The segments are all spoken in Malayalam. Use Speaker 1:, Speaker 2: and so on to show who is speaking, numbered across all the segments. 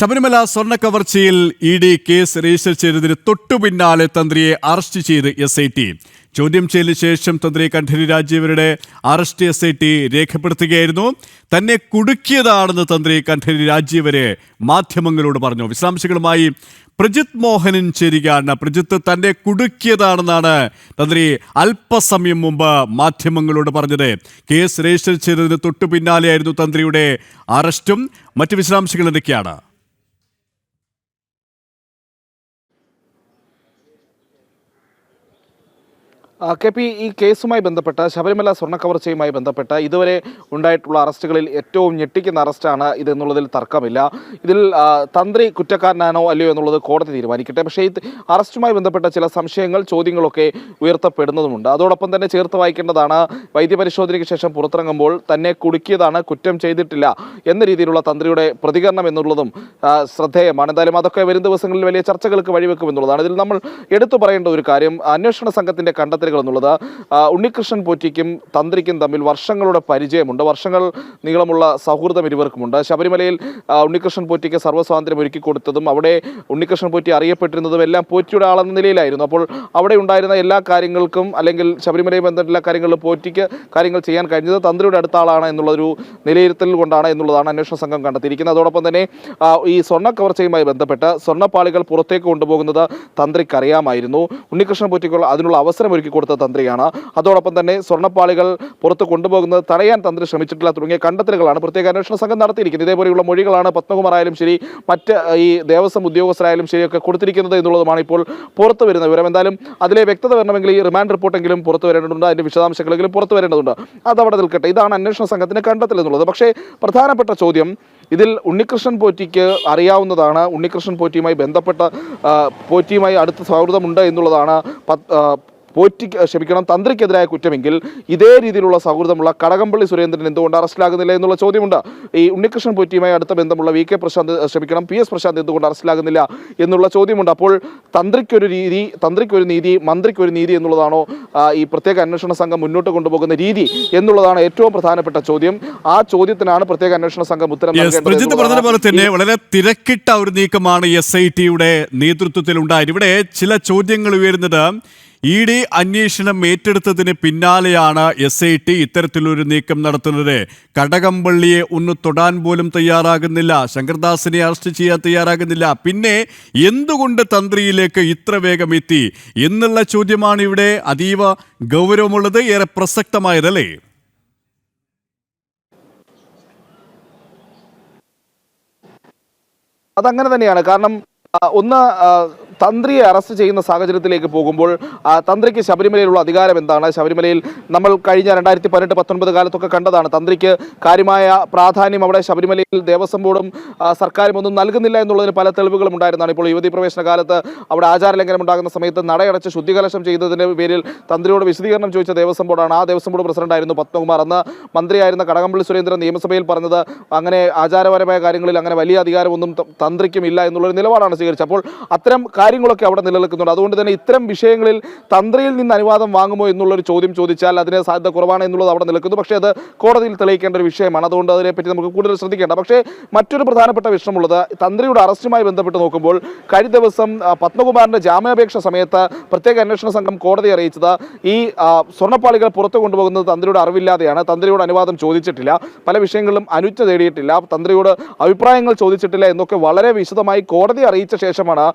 Speaker 1: ശബരിമല സ്വർണ്ണ കവർച്ചയിൽ ഇ.ഡി. കേസ് രജിസ്റ്റർ ചെയ്തതിന് തൊട്ടുപിന്നാലെ തന്ത്രിയെ അറസ്റ്റ് ചെയ്ത് SIT. ചോദ്യം ചെയ്യലിന് ശേഷം തന്ത്രി കണ്ഠരര് രാജീവരുടെ അറസ്റ്റ് SIT രേഖപ്പെടുത്തുകയായിരുന്നു. തന്നെ കുടുക്കിയതാണെന്ന് തന്ത്രി കണ്ഠരര് രാജീവരെ മാധ്യമങ്ങളോട് പറഞ്ഞു. വിശദാംശങ്ങളുമായി പ്രജിത് മോഹനൻ ചേരുകയാണ്. പ്രജിത്ത്, തന്നെ കുടുക്കിയതാണെന്നാണ് തന്ത്രി അല്പസമയം മുമ്പ് മാധ്യമങ്ങളോട് പറഞ്ഞത്. കേസ് രജിസ്റ്റർ ചെയ്തതിന് തൊട്ടു പിന്നാലെയായിരുന്നു തന്ത്രിയുടെ അറസ്റ്റും. മറ്റ് വിശദാംശങ്ങൾ എന്തൊക്കെയാണ്?
Speaker 2: KP, ഈ കേസുമായി ബന്ധപ്പെട്ട ശബരിമല സ്വർണ്ണ കവർച്ചയുമായി ബന്ധപ്പെട്ട ഇതുവരെ ഉണ്ടായിട്ടുള്ള അറസ്റ്റുകളിൽ ഏറ്റവും ഞെട്ടിക്കുന്ന അറസ്റ്റാണ് ഇതെന്നുള്ളതിൽ തർക്കമില്ല. ഇതിൽ തന്ത്രി കുറ്റക്കാരനാണോ അല്ലയോ എന്നുള്ളത് കോടതി തീരുമാനിക്കട്ടെ. പക്ഷേ ഈ അറസ്റ്റുമായി ബന്ധപ്പെട്ട ചില സംശയങ്ങൾ, ചോദ്യങ്ങളൊക്കെ ഉയർത്തപ്പെടുന്നതുമുണ്ട്. അതോടൊപ്പം തന്നെ ചേർത്ത് വായിക്കേണ്ടതാണ്, വൈദ്യപരിശോധനയ്ക്ക് ശേഷം പുറത്തിറങ്ങുമ്പോൾ തന്നെ കുടുക്കിയതാണ്, കുറ്റം ചെയ്തിട്ടില്ല എന്ന രീതിയിലുള്ള തന്ത്രിയുടെ പ്രതികരണം എന്നുള്ളതും ശ്രദ്ധേയമാണ്. എന്തായാലും അതൊക്കെ വരും ദിവസങ്ങളിൽ വലിയ ചർച്ചകൾക്ക് വഴിവെക്കുമെന്നുള്ളതാണ്. ഇതിൽ നമ്മൾ എടുത്തു പറയേണ്ട ഒരു കാര്യം, അന്വേഷണ സംഘത്തിന്റെ കണ്ടെത്തൽ എന്നുള്ളത് ഉണ്ണികൃഷ്ണൻ പോറ്റിക്കും തന്ത്രിക്കും തമ്മിൽ വർഷങ്ങളുടെ പരിചയമുണ്ട്, വർഷങ്ങൾ നീളമുള്ള സൗഹൃദം ഇരുവർക്കുമുണ്ട്. ശബരിമലയിൽ ഉണ്ണികൃഷ്ണൻ പോറ്റിക്ക് സർവ്വസ്വാതന്ത്ര്യം ഒരുക്കി കൊടുത്തതും അവിടെ ഉണ്ണികൃഷ്ണൻ പോറ്റി അറിയപ്പെട്ടിരുന്നതും എല്ലാം പോറ്റിയുടെ ആളെന്ന നിലയിലായിരുന്നു. അപ്പോൾ അവിടെ ഉണ്ടായിരുന്ന എല്ലാ കാര്യങ്ങൾക്കും, അല്ലെങ്കിൽ ശബരിമലയിൽ ബന്ധപ്പെട്ട എല്ലാ കാര്യങ്ങളിലും പോറ്റിക്ക് കാര്യങ്ങൾ ചെയ്യാൻ കഴിഞ്ഞത് തന്ത്രിയുടെ അടുത്ത ആളാണ് എന്നുള്ളൊരു വിലയിരുത്തൽ കൊണ്ടാണ് എന്നുള്ളതാണ് അന്വേഷണ സംഘം കണ്ടെത്തിയിരിക്കുന്നത്. അതോടൊപ്പം തന്നെ ഈ സ്വർണ്ണ കവർച്ചയുമായി ബന്ധപ്പെട്ട് സ്വർണ്ണപ്പാളികൾ പുറത്തേക്ക് കൊണ്ടുപോകുന്നത് തന്ത്രിക്ക് അറിയാമായിരുന്നു. ഉണ്ണികൃഷ്ണൻ പോറ്റിക്ക് അതിനുള്ള അവസരം ഒരുക്കി കൊടുത്ത തന്ത്രിയാണ്. അതോടൊപ്പം തന്നെ സ്വർണ്ണപ്പാളികൾ പുറത്ത് കൊണ്ടുപോകുന്നത് തടയാൻ തന്ത്രി ശ്രമിച്ചിട്ടില്ല തുടങ്ങിയ കണ്ടെത്തലുകളാണ് പ്രത്യേക അന്വേഷണ സംഘം നടത്തിയിരിക്കുന്നത്. ഇതേപോലെയുള്ള മൊഴികളാണ് പത്മകുമാർ ആയാലും ശരി, മറ്റ് ഈ ദേവസ്വം ഉദ്യോഗസ്ഥരായാലും ശരിയൊക്കെ കൊടുത്തിരിക്കുന്നത് എന്നുള്ളതുമാണ് ഇപ്പോൾ പുറത്തു വരുന്ന വിവരം. എന്തായാലും അതിലെ വ്യക്തത വരണമെങ്കിൽ ഈ റിമാൻഡ് റിപ്പോർട്ടെങ്കിലും പുറത്തു വരേണ്ടതുണ്ട്, അതിന്റെ വിശദാംശങ്ങളെങ്കിലും പുറത്തു വരേണ്ടതുണ്ട്. അതവിടെ നിൽക്കട്ടെ. ഇതാണ് അന്വേഷണ സംഘത്തിന്റെ കണ്ടെത്തൽ എന്നുള്ളത്. പക്ഷേ പ്രധാനപ്പെട്ട ചോദ്യം, ഇതിൽ ഉണ്ണികൃഷ്ണൻ പോറ്റിക്ക് അറിയാവുന്നതാണ്, ഉണ്ണികൃഷ്ണൻ പോറ്റിയുമായി അടുത്ത സൗഹൃദമുണ്ട് എന്നുള്ളതാണ് തന്ത്രിക്കെതിരായ കുറ്റമെങ്കിൽ ഇതേ രീതിയിലുള്ള സൗഹൃദമുള്ള കടകംപള്ളി സുരേന്ദ്രൻ എന്തുകൊണ്ട് അറസ്റ്റിലാകുന്നില്ല എന്നുള്ള ചോദ്യമുണ്ട്. ഈ ഉണ്ണികൃഷ്ണൻ പോറ്റിയുമായി അടുത്ത ബന്ധമുള്ള PS പ്രശാന്ത് എന്തുകൊണ്ട് അറസ്റ്റിലാകുന്നില്ല എന്നുള്ള ചോദ്യമുണ്ട്. അപ്പോൾ തന്ത്രിക്കൊരു നീതി, മന്ത്രിക്കൊരു നീതി എന്നുള്ളതാണോ ഈ പ്രത്യേക അന്വേഷണ സംഘം മുന്നോട്ട് കൊണ്ടുപോകുന്ന രീതി എന്നുള്ളതാണ് ഏറ്റവും പ്രധാനപ്പെട്ട ചോദ്യം. ആ ചോദ്യത്തിനാണ് പ്രത്യേക അന്വേഷണ സംഘം ഉത്തരം
Speaker 1: പറഞ്ഞതുപോലെ തന്നെ വളരെ തിരക്കിട്ട ഒരു നീക്കമാണ് SITയുടെ നേതൃത്വത്തിൽ ഉണ്ടായത്. ഇവിടെ ചില ചോദ്യങ്ങൾ ഉയരുന്നത്, ED അന്വേഷണം ഏറ്റെടുത്തതിന് പിന്നാലെയാണ് SIT ഇത്തരത്തിലൊരു നീക്കം നടത്തുന്നത്. കടകംപള്ളിയെ ഒന്ന് തൊടാൻ പോലും തയ്യാറാകുന്നില്ല, ശങ്കർദാസിനെ അറസ്റ്റ് ചെയ്യാൻ തയ്യാറാകുന്നില്ല. പിന്നെ എന്തുകൊണ്ട് തന്ത്രിയിലേക്ക് ഇത്ര വേഗം എത്തി എന്നുള്ള ചോദ്യമാണ് ഇവിടെ അതീവ ഗൗരവമുള്ളത്, ഏറെ പ്രസക്തമായതല്ലേ?
Speaker 2: അതങ്ങനെ തന്നെയാണ്. കാരണം ഒന്ന്, തന്ത്രിയെ അറസ്റ്റ് ചെയ്യുന്ന സാഹചര്യത്തിലേക്ക് പോകുമ്പോൾ തന്ത്രിക്ക് ശബരിമലയിലുള്ള അധികാരം എന്താണ്? ശബരിമലയിൽ നമ്മൾ കഴിഞ്ഞ 2018-19 കാലത്തൊക്കെ കണ്ടതാണ്, തന്ത്രിക്ക് കാര്യമായ പ്രാധാന്യം അവിടെ ശബരിമലയിൽ ദേവസ്വം ബോർഡും സർക്കാരും ഒന്നും നൽകുന്നില്ല എന്നുള്ളതിന് പല തെളിവുകളും ഉണ്ടായിരുന്നതാണ്. ഇപ്പോൾ യുവതി പ്രവേശന കാലത്ത് അവിടെ ആചാരലംഘനം ഉണ്ടാകുന്ന സമയത്ത് നടയടച്ച് ശുദ്ധികലശം ചെയ്തതിന്റെ പേരിൽ തന്ത്രിയോട് വിശദീകരണം ചോദിച്ച ദേവസ്വം ബോർഡാണ്. ആ ദേവസ്വം ബോർഡ് പ്രസിഡന്റായിരുന്നു പത്മകുമാർ. അന്ന് മന്ത്രിയായിരുന്ന കടകംപള്ളി സുരേന്ദ്രൻ നിയമസഭയിൽ പറഞ്ഞത് അങ്ങനെ ആചാരപരമായ കാര്യങ്ങളിൽ അങ്ങനെ വലിയ അധികാരമൊന്നും തന്ത്രിക്കും ഇല്ല എന്നുള്ളൊരു നിലപാടാണ് സ്വീകരിച്ചത്. അപ്പോൾ അത്തരം കാര്യങ്ങളൊക്കെ അവിടെ നിലനിൽക്കുന്നുണ്ട്. അതുകൊണ്ട് തന്നെ ഇത്തരം വിഷയങ്ങളിൽ തന്ത്രിയിൽ നിന്ന് അനുവാദം വാങ്ങുമോ എന്നുള്ളൊരു ചോദ്യം ചോദിച്ചാൽ അതിന് സാധ്യത കുറവാണ് എന്നുള്ളത് അവിടെ നിൽക്കുന്നു. പക്ഷേ അത് കോടതിയിൽ തെളിയിക്കേണ്ട ഒരു വിഷയമാണ്. അതുകൊണ്ട് അതിനെപ്പറ്റി നമുക്ക് കൂടുതൽ ശ്രദ്ധിക്കേണ്ട. പക്ഷേ മറ്റൊരു പ്രധാനപ്പെട്ട വിഷയമുള്ളത്, തന്ത്രിയുടെ അറസ്റ്റുമായി ബന്ധപ്പെട്ട് നോക്കുമ്പോൾ കഴിഞ്ഞ ദിവസം പത്മകുമാറിന്റെ ജാമ്യാപേക്ഷ സമയത്ത് പ്രത്യേക അന്വേഷണ സംഘം കോടതിയെ അറിയിച്ചത് ഈ സ്വർണ്ണപ്പാളികൾ പുറത്തു കൊണ്ടുപോകുന്നത് തന്ത്രിയുടെ അറിവില്ലാതെയാണ്, തന്ത്രിയോട് അനുവാദം ചോദിച്ചിട്ടില്ല, പല വിഷയങ്ങളിലും അനുജ്ഞ തേടിയിട്ടില്ല, തന്ത്രിയോട് അഭിപ്രായങ്ങൾ ചോദിച്ചിട്ടില്ല എന്നൊക്കെ വളരെ വിശദമായി കോടതി അറിയിച്ച ശേഷമാണ്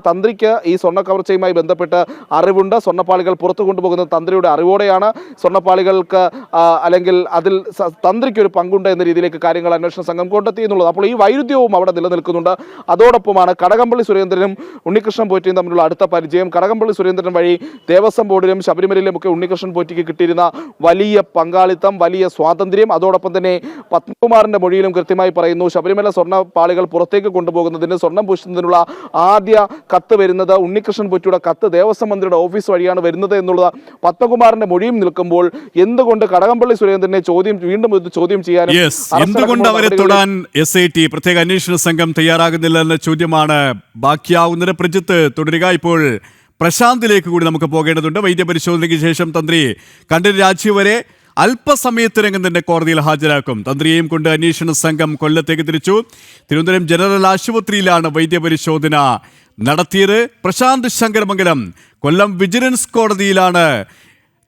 Speaker 2: തന്ത്രിക്ക് ഈ സ്വർണ്ണ കവർച്ചയുമായി ബന്ധപ്പെട്ട് അറിവുണ്ട്, സ്വർണ്ണപ്പാളികൾ പുറത്തു കൊണ്ടുപോകുന്നത് തന്ത്രിയുടെ അറിവോടെയാണ്, സ്വർണ്ണപ്പാളികൾക്ക് അല്ലെങ്കിൽ അതിൽ തന്ത്രിക്ക് ഒരു പങ്കുണ്ട് എന്ന രീതിയിലേക്ക് കാര്യങ്ങൾ അന്വേഷണ സംഘം കണ്ടെത്തി എന്നുള്ളത്. അപ്പോൾ ഈ വൈരുദ്ധ്യവും അവിടെ നിലനിൽക്കുന്നുണ്ട്. അതോടൊപ്പമാണ് കടകംപള്ളി സുരേന്ദ്രനും ഉണ്ണികൃഷ്ണൻ പോറ്റിയും തമ്മിലുള്ള അടുത്ത പരിചയം. കടകംപള്ളി സുരേന്ദ്രൻ വഴി ദേവസ്വം ബോർഡിലും ശബരിമലയിലും ഒക്കെ ഉണ്ണികൃഷ്ണൻ പോറ്റിക്ക് കിട്ടിയിരുന്ന വലിയ പങ്കാളിത്തം, വലിയ സ്വാതന്ത്ര്യം. അതോടൊപ്പം തന്നെ പത്മകുമാറിന്റെ മൊഴിയിലും കൃത്യമായി പറയുന്നു, ശബരിമല സ്വർണ്ണപ്പാളികൾ പുറത്തേക്ക് കൊണ്ടുപോകുന്നതിന്, സ്വർണ്ണം പൂശുന്നതിനുള്ള ആദ്യ കത്ത് വരുന്നത് ഉണ്ണികൃഷ്ണൻ പോറ്റിയുടെ കത്ത് ദേവസ്വം മന്ത്രിയുടെ ഓഫീസ് വഴിയാണ് വരുന്നത് എന്നുള്ളത് പത്മകുമാറിന്റെ മൊഴിയും നിൽക്കുമ്പോൾ എന്തുകൊണ്ട് കടകംപള്ളി സുരേന്ദ്രനെ വീണ്ടും ചോദ്യം ചെയ്യാൻ
Speaker 1: എന്തുകൊണ്ട് അവരെ തൊടാൻ SIT പ്രത്യേക അന്വേഷണ സംഘം തയ്യാറാകുന്നില്ല എന്ന ചോദ്യമാണ് ബാക്കിയാവുന്നത്. പ്രജിത്ത് തുടരുക. ഇപ്പോൾ പ്രശാന്തിലേക്ക് കൂടി നമുക്ക് പോകേണ്ടതുണ്ട്. വൈദ്യപരിശോധനയ്ക്ക് ശേഷം തന്ത്രി കണ്ഠരര് രാജീവരെ അല്പസമയത്തിനകം തന്നെ കോടതിയിൽ ഹാജരാക്കും. തന്ത്രിയെയും കൊണ്ട് അന്വേഷണ സംഘം കൊല്ലത്തേക്ക് തിരിച്ചു. തിരുവനന്തപുരം ജനറൽ ആശുപത്രിയിലാണ് വൈദ്യപരിശോധന നടത്തിയത്. പ്രശാന്ത് ശങ്കരമംഗലം കൊല്ലം വിജിലൻസ് കോടതിയിലാണ്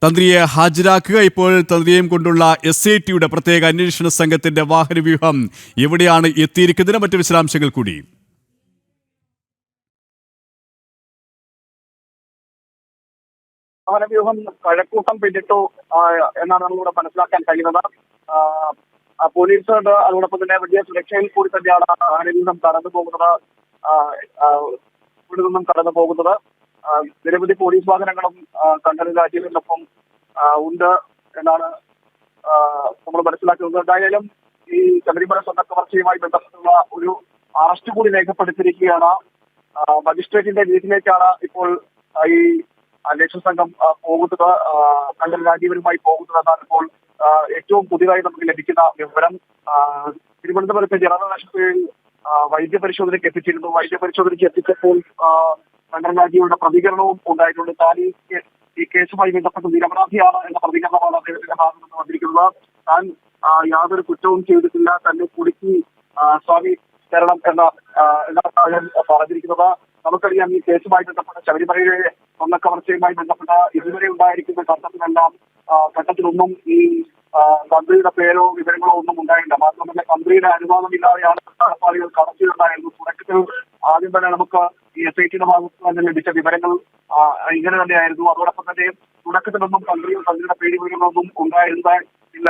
Speaker 1: തന്ത്രിയെ ഹാജരാക്കുക. ഇപ്പോൾ തന്ത്രിയെയും കൊണ്ടുള്ള SITയുടെ പ്രത്യേക അന്വേഷണ സംഘത്തിന്റെ വാഹനവ്യൂഹം എവിടെയാണ് എത്തിയിരിക്കുന്നത്? മറ്റു വിശദാംശങ്ങൾ കൂടി.
Speaker 3: വാഹനവ്യൂഹം കഴക്കൂട്ടം പിന്നിട്ടു എന്നാണ് നമ്മളിവിടെ മനസ്സിലാക്കാൻ കഴിയുന്നത്. പോലീസ് അതോടൊപ്പം തന്നെ വലിയ സുരക്ഷയിൽ കൂടി തന്നെയാണ് വാഹനവ്യൂഹം കടന്നു പോകുന്നത്. ഇവിടെ നിന്നും കടന്നു പോകുന്നത് നിരവധി പോലീസ് വാഹനങ്ങളും കണ്ണൂർ രാജ്യങ്ങളിലൊപ്പം ഉണ്ട് എന്നാണ് നമ്മൾ മനസ്സിലാക്കുന്നത്. എന്തായാലും ഈ ശബരിമല സ്വർണ്ണക്കവർച്ചയുമായി ബന്ധപ്പെട്ടുള്ള ഒരു അറസ്റ്റ് കൂടി രേഖപ്പെടുത്തിയിരിക്കുകയാണ്. മജിസ്ട്രേറ്റിന്റെ വീട്ടിലേക്കാണ് ഇപ്പോൾ ഈ അന്വേഷണ സംഘം പോകുന്നത്. കണ്ണൂർ രാജീവനുമായി പോകുന്നതെന്നാണ് ഇപ്പോൾ ഏറ്റവും പുതിയതായി നമുക്ക് ലഭിക്കുന്ന വിവരം. തിരുവനന്തപുരത്തെ ജനറൽ ആശുപത്രിയിൽ വൈദ്യപരിശോധനയ്ക്ക് എത്തിച്ചിരുന്നു. വൈദ്യപരിശോധനയ്ക്ക് എത്തിച്ചപ്പോൾ കണ്ണൂർ രാജീവയുടെ പ്രതികരണവും ഉണ്ടായിട്ടുണ്ട്. താൻ ഈ കേസുമായി ബന്ധപ്പെട്ട് നിരപരാധിയാണ് എന്ന പ്രതികരണമാണ് അദ്ദേഹത്തിന്റെ ഭാഗത്ത് നിന്ന് വന്നിരിക്കുന്നത്. താൻ യാതൊരു കുറ്റവും ചെയ്തിട്ടില്ല, തന്നെ കുടുക്കി സ്വാമി തരണം എന്നാണ് പറഞ്ഞിരിക്കുന്നത്. നമുക്കറിയാം, ഈ കേസുമായി ബന്ധപ്പെട്ട ശബരിമലയിലെ സ്വർണ്ണക്കവർച്ചയുമായി ബന്ധപ്പെട്ട ഇതുവരെ ഉണ്ടായിരിക്കുന്ന ഘട്ടത്തിലൊന്നും ഈ തന്ത്രിയുടെ പേരോ വിവരങ്ങളോ ഒന്നും ഉണ്ടായില്ല. മാത്രമല്ല, തന്ത്രിയുടെ അനുവാദമില്ലാതെയാണ് നടപ്പാളികൾ കടത്തിയിട്ടുണ്ടായിരുന്നു. തുടക്കത്തിൽ ആദ്യം തന്നെ നമുക്ക് ഈ SITയുടെ ഭാഗത്ത് തന്നെ ലഭിച്ച വിവരങ്ങൾ ഇങ്ങനെ തന്നെയായിരുന്നു. അതോടൊപ്പം തന്നെ തുടക്കത്തിലൊന്നും തന്ത്രിയുടെ പേര് വിവരങ്ങളൊന്നും ഉണ്ടായിരുന്നില്ല.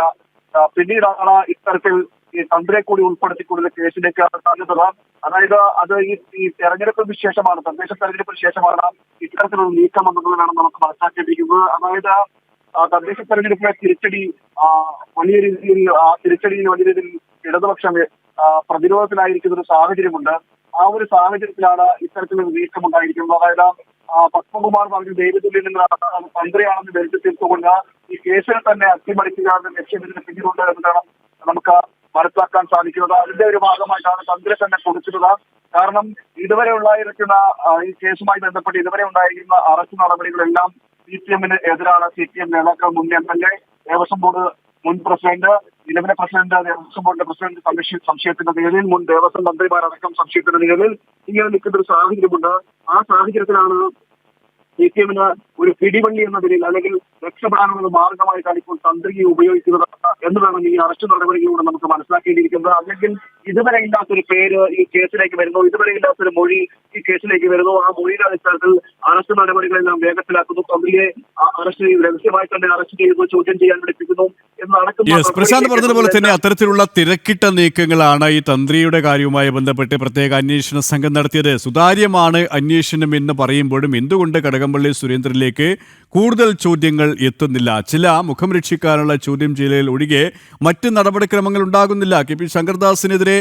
Speaker 3: പിന്നീടാണ് ഇത്തരത്തിൽ ഈ തന്ത്രിയെ കൂടി ഉൾപ്പെടുത്തിക്കൊണ്ടുള്ള കേസിലേക്ക് സാധ്യതത്. അതായത് അത് ഈ തെരഞ്ഞെടുപ്പിന് ശേഷമാണ്, തദ്ദേശ തെരഞ്ഞെടുപ്പിന് ശേഷമാണ് ഇത്തരത്തിലുള്ള നീക്കം എന്നുള്ളതാണ് നമുക്ക് മനസ്സിലാക്കിയിരിക്കുന്നത്. അതായത് തദ്ദേശ തെരഞ്ഞെടുപ്പിലെ തിരിച്ചടി വലിയ രീതിയിൽ ഇടതുപക്ഷം പ്രതിരോധത്തിലായിരിക്കുന്ന ഒരു സാഹചര്യമുണ്ട്. ആ ഒരു സാഹചര്യത്തിലാണ് ഇത്തരത്തിലൊരു നീക്കം ഉണ്ടായിരിക്കുന്നത്. അതായത് പത്മകുമാർ പറഞ്ഞ ദൈവതുല്യം നിന്ന് തന്ത്രിയാണെന്ന് വരുത്തി തീർത്തുകൊണ്ട് ഈ കേസിനെ തന്നെ അട്ടിമറിക്കുക എന്ന ലക്ഷ്യത്തിന് പിന്നിലുണ്ട് എന്നാണ് നമുക്ക് മനസ്സിലാക്കാൻ സാധിക്കുന്നത്. അതിന്റെ ഒരു ഭാഗമായിട്ടാണ് തന്ത്രി തന്നെ കൊടുക്കുന്നത്. കാരണം ഇതുവരെ ഉണ്ടായിരിക്കുന്ന ഈ കേസുമായി ബന്ധപ്പെട്ട് ഇതുവരെ ഉണ്ടായിരിക്കുന്ന അറസ്റ്റ് നടപടികളെല്ലാം CPMന് എതിരാണ്. CPM നേതാക്കൾ, മുൻ MLA, ദേവസ്വം ബോർഡ് മുൻ പ്രസിഡന്റ്, നിലവിലെ പ്രസിഡന്റ്, ദേവസ്വം ബോർഡിന്റെ പ്രസിഡന്റ് സംശയത്തിന്റെ നിഴലിൽ, മുൻ ദേവസ്വം മന്ത്രിമാരടക്കം സംശയത്തിന്റെ നിഴലിൽ ഇങ്ങനെ നിൽക്കുന്ന ഒരു സാഹചര്യമുണ്ട്. ആ സാഹചര്യത്തിലാണ് CPMന് ഒരു പിടിവള്ളി എന്ന നിലയിൽ അല്ലെങ്കിൽ രക്ഷപ്പെടാനുള്ള മാർഗമായിട്ടാണ് ഇപ്പോൾ തന്ത്രിയെ ഉപയോഗിക്കുന്നത് എന്ന് വേണം ഈ അറസ്റ്റ് നടപടികളിലൂടെ നമുക്ക് മനസ്സിലാക്കേണ്ടിയിരിക്കുന്നത്. അല്ലെങ്കിൽ ഇതുവരെ ഇല്ലാത്തൊരു പേര് ഈ കേസിലേക്ക് വരുന്നു, ഇതുവരെ ഇല്ലാത്തൊരു മൊഴി ഈ കേസിലേക്ക് വരുന്നു. ആ മൊഴിയുടെ അടിസ്ഥാനത്തിൽ അറസ്റ്റ് നടപടികളെല്ലാം വേഗത്തിലാക്കുന്നു. തന്ത്രിയെ അറസ്റ്റ് ചെയ്ത് രഹസ്യമായി തന്നെ അറസ്റ്റ് ചെയ്തു ചോദ്യം ചെയ്യാൻ പഠിപ്പിക്കുന്നു
Speaker 1: പ്രശാന്ത് പറഞ്ഞതുപോലെ തന്നെ അത്തരത്തിലുള്ള തിരക്കിട്ട നീക്കങ്ങളാണ് ഈ തന്ത്രിയുടെ കാര്യവുമായി ബന്ധപ്പെട്ട് പ്രത്യേക അന്വേഷണ സംഘം നടത്തിയത്. സുതാര്യമാണ് അന്വേഷണം എന്ന് പറയുമ്പോഴും എന്തുകൊണ്ട് കടകംപള്ളി സുരേന്ദ്രനിലേക്ക് കൂടുതൽ ചോദ്യങ്ങൾ എത്തുന്നില്ല? ചില മുഖം രക്ഷിക്കാനുള്ള ചോദ്യം ചെയ്യലിൽ ഒഴികെ മറ്റ് നടപടിക്രമങ്ങൾ ഉണ്ടാകുന്നില്ല. KP ശങ്കർദാസിനെതിരെ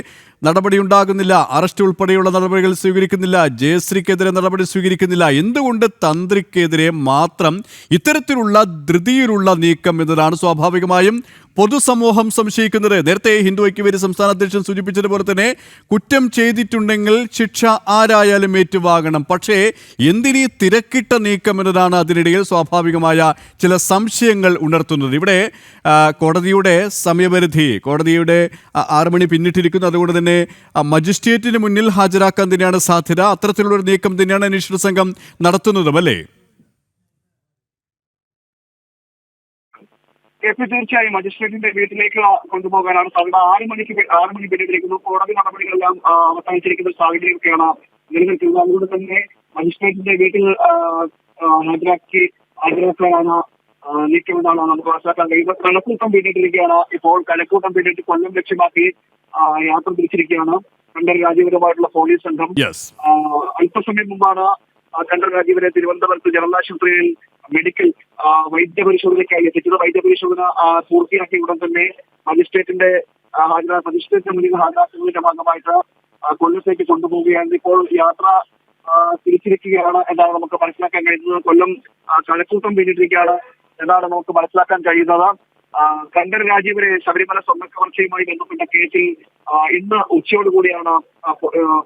Speaker 1: നടപടി ഉണ്ടാകുന്നില്ല, അറസ്റ്റ് ഉൾപ്പെടെയുള്ള നടപടികൾ സ്വീകരിക്കുന്നില്ല, ജയശ്രീക്കെതിരെ നടപടി സ്വീകരിക്കുന്നില്ല. എന്തുകൊണ്ട് തന്ത്രിക്കെതിരെ മാത്രം ഇത്തരത്തിലുള്ള ധൃതിയിലുള്ള നീക്കം എന്നതാണ് സ്വാഭാവികമായും പൊതുസമൂഹം സംശയിക്കുന്നത്. നേരത്തെ ഹിന്ദു ഐക്യവേദി സംസ്ഥാന അധ്യക്ഷൻ സൂചിപ്പിച്ചതുപോലെ തന്നെ കുറ്റം ചെയ്തിട്ടുണ്ടെങ്കിൽ ശിക്ഷ ആരായാലും ഏറ്റുവാങ്ങണം. പക്ഷേ എന്തിനീ തിരക്കിട്ട നീക്കം എന്നതാണ് അതിനിടയിൽ സ്വാഭാവികമായ ചില സംശയങ്ങൾ ഉണർത്തുന്നത്. ഇവിടെ കോടതിയുടെ സമയപരിധി, കോടതിയുടെ 6 മണി പിന്നിട്ടിരിക്കുന്നു. അതുകൊണ്ട് തന്നെ മജിസ്ട്രേറ്റിന് മുന്നിൽ ഹാജരാക്കാൻ തന്നെയാണ് സാധ്യത. അത്തരത്തിലുള്ളൊരു നീക്കം തന്നെയാണ് അന്വേഷണ സംഘം നടത്തുന്നതും, അല്ലേ?
Speaker 3: തീർച്ചയായും മജിസ്ട്രേറ്റിന്റെ വീട്ടിലേക്ക് കൊണ്ടുപോകാനാണ് സാധ്യത. 6 മണി പിന്നിട്ടിരിക്കുന്നു. കോടതി നടപടികളെല്ലാം അവസാനിച്ചിരിക്കുന്ന സാഹചര്യമൊക്കെയാണ് നിലനിൽക്കുന്നത്. അതുകൊണ്ട് തന്നെ മജിസ്ട്രേറ്റിന്റെ വീട്ടിൽ ഹാജരാക്കാനാണ് നീക്കമെന്നാണ് നമുക്ക് മനസ്സിലാക്കാൻ കഴിയുന്നത്. കഴക്കൂട്ടം പിന്നിട്ടിരിക്കുകയാണ്. ഇപ്പോൾ കഴക്കൂട്ടം പിന്നിട്ട് കൊല്ലം ലക്ഷ്യമാക്കി യാത്ര തിരിച്ചിരിക്കുകയാണ് കണ്ഠരര് രാജീവരുമായിട്ടുള്ള പോലീസ് സംഘം. അല്പസമയം മുമ്പാണ് കണ്ഠരര് രാജീവരെ തിരുവനന്തപുരത്ത് ജനറൽ ആശുപത്രിയിൽ മെഡിക്കൽ വൈദ്യപരിശോധനയ്ക്കായി എത്തിച്ചത്. വൈദ്യപരിശോധന പൂർത്തിയാക്കിയ ഉടൻ തന്നെ മജിസ്ട്രേറ്റിന്റെ മുന്നിൽ ഹാജരാക്കുന്നതിന്റെ ഭാഗമായിട്ട് കൊല്ലത്തേക്ക് കൊണ്ടുപോവുകയാണ്. ഇപ്പോൾ യാത്ര തിരിച്ചിരിക്കുകയാണ് എന്നാണ് നമുക്ക് മനസ്സിലാക്കാൻ കഴിയുന്നത്. കൊല്ലം കഴക്കൂട്ടം പിന്നിട്ടിരിക്കുകയാണ് എന്നാണ് നമുക്ക് മനസ്സിലാക്കാൻ കഴിയുന്നത്. കണ്ഠരര് രാജീവരെ ശബരിമല സ്വർണ്ണക്കവർച്ചയുമായി ബന്ധപ്പെട്ട കേസിൽ ഇന്ന് ഉച്ചയോടുകൂടിയാണ്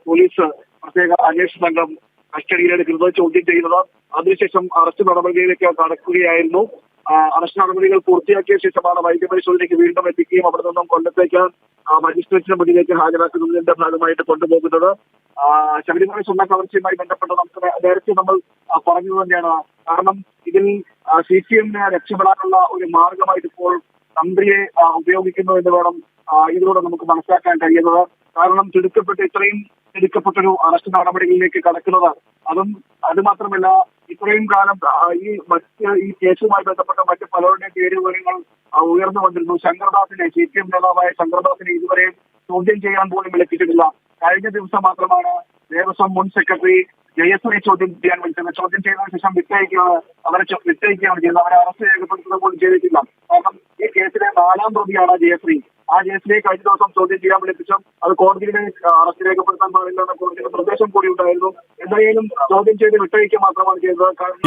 Speaker 3: പോലീസ് പ്രത്യേക അന്വേഷണ സംഘം കസ്റ്റഡിയിലെടുക്കുന്നത്, ചോദ്യം ചെയ്യുന്നത്. അതിനുശേഷം അറസ്റ്റ് നടപടിയിലേക്ക് കടക്കുകയായിരുന്നു. അറസ്റ്റ് നടപടികൾ പൂർത്തിയാക്കിയ ശേഷമാണ് വൈദ്യപരിശോധനയ്ക്ക് വീണ്ടും എത്തിക്കുകയും അവിടെ നിന്നും കൊല്ലത്തേക്ക് മജിസ്ട്രേറ്റിന് മുന്നിലേക്ക് ഹാജരാക്കുന്നതിന്റെ ഭാഗമായിട്ട് കൊണ്ടുപോകുന്നത്. ശബരിമല സ്വർണ്ണ കവർച്ചയുമായി ബന്ധപ്പെട്ട് നമുക്ക് നേരത്തെ നമ്മൾ പറഞ്ഞു തന്നെയാണ്. കാരണം ഇതിൽ CPM-നെ രക്ഷപ്പെടാനുള്ള ഒരു മാർഗമായിട്ട് ഇപ്പോൾ തന്ത്രിയെ ഉപയോഗിക്കുന്നു എന്ന് വേണം ഇതിലൂടെ നമുക്ക് മനസ്സിലാക്കാൻ കഴിയുന്നത്. കാരണം ഇത്രയും തിടുക്കപ്പെട്ടൊരു അറസ്റ്റ് നടപടികളിലേക്ക് കടക്കുന്നത്, അത് മാത്രമല്ല ഇത്രയും കാലം ഈ കേസുമായി ബന്ധപ്പെട്ട മറ്റ് പലരുടെയും പേര് വിവരങ്ങൾ ഉയർന്നു വന്നിരുന്നു. ശങ്കർദാസിനെ, CPM നേതാവായ ശങ്കർദാസിനെ ഇതുവരെ ചോദ്യം ചെയ്യാൻ പോലും വിളിച്ചിട്ടില്ല. കഴിഞ്ഞ ദിവസം മാത്രമാണ് ദേവസ്വം മുൻ സെക്രട്ടറി ജയശ്രീ ചോദ്യം ചെയ്യാൻ വിളിച്ചത്. ചോദ്യം ചെയ്തതിനു ശേഷം വിട്ടയക്കുകയാണ് ചെയ്യുന്നത്. അവരെ അറസ്റ്റ് രേഖപ്പെടുത്തുക പോലും ചെയ്തിട്ടില്ല. കാരണം ഈ കേസിലെ 4ാം പ്രതിയാണ് ജയശ്രീ. ആ ജയശ്രീയെ കഴിഞ്ഞ ദിവസം ചോദ്യം ചെയ്യാൻ വിളിപ്പിച്ചും അത് കോടതിയിലെ അറസ്റ്റ് രേഖപ്പെടുത്താൻ പാടില്ലെന്ന കോടതിയുടെ നിർദ്ദേശം കൂടി ഉണ്ടായിരുന്നു. എന്തായാലും ചോദ്യം ചെയ്ത് വിട്ടയക്കുക മാത്രമാണ് ചെയ്തത്. കാരണം